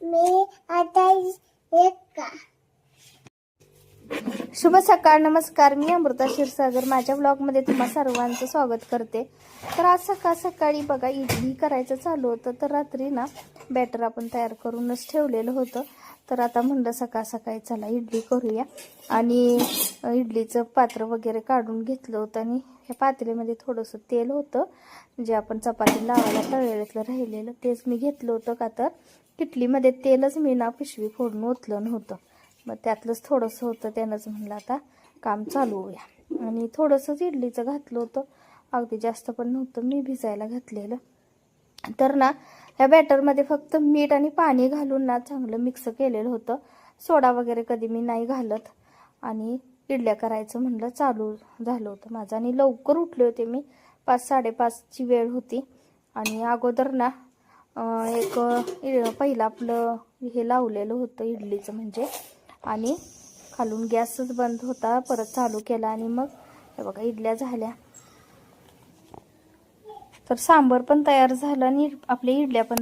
मी आता एक का शुभ सकाळ, नमस्कार. मी अमृता क्षीरसागर माझ्या ब्लॉगमध्ये तुम्हा सर्वांचं स्वागत करते. तर आज सकाळ सकाळी बघा इडली करायचं चालू होतं. तर रात्री ना बॅटर आपण तयार करूनच ठेवलेलं होतं. तर आता म्हणलं सकाळ सकाळी चला इडली करूया. आणि इडलीचं पात्र वगैरे काढून घेतलं होतं आणि ह्या पातेल्यामध्ये थोडंसं तेल होतं, जे आपण चपाती लावायला तळलेलं राहिलेलं तेच मी घेतलं होतं. का तर किटलीमध्ये तेलच मी ना पिशवी फोडून ओतलं नव्हतं, मग त्यातलंच थोडंसं होतं. त्यानंच म्हणलं आता काम चालू होऊया. आणि थोडंसंच इडलीचं घातलं होतं, अगदी जास्त पण नव्हतं मी भिजायला घातलेलं. तर ना ह्या बॅटरमध्ये फक्त मीठ आणि पाणी घालून ना चांगलं मिक्स केलेलं होतं. सोडा वगैरे कधी मी नाही घालत. आणि इडल्या करायचं म्हणलं चालू झालं होतं माझं. आणि लवकर उठले होते मी, 5:30ची वेळ होती. आणि अगोदर ना पहिलं आपलं हे लावलेलं होतं इडलीचं म्हणजे, आणि खालून गॅसच बंद होता, परत चालू केला आणि मग हे बघा इडल्या झाल्या. तर सांबर पण तयार झालं आणि आपल्या इडल्या पण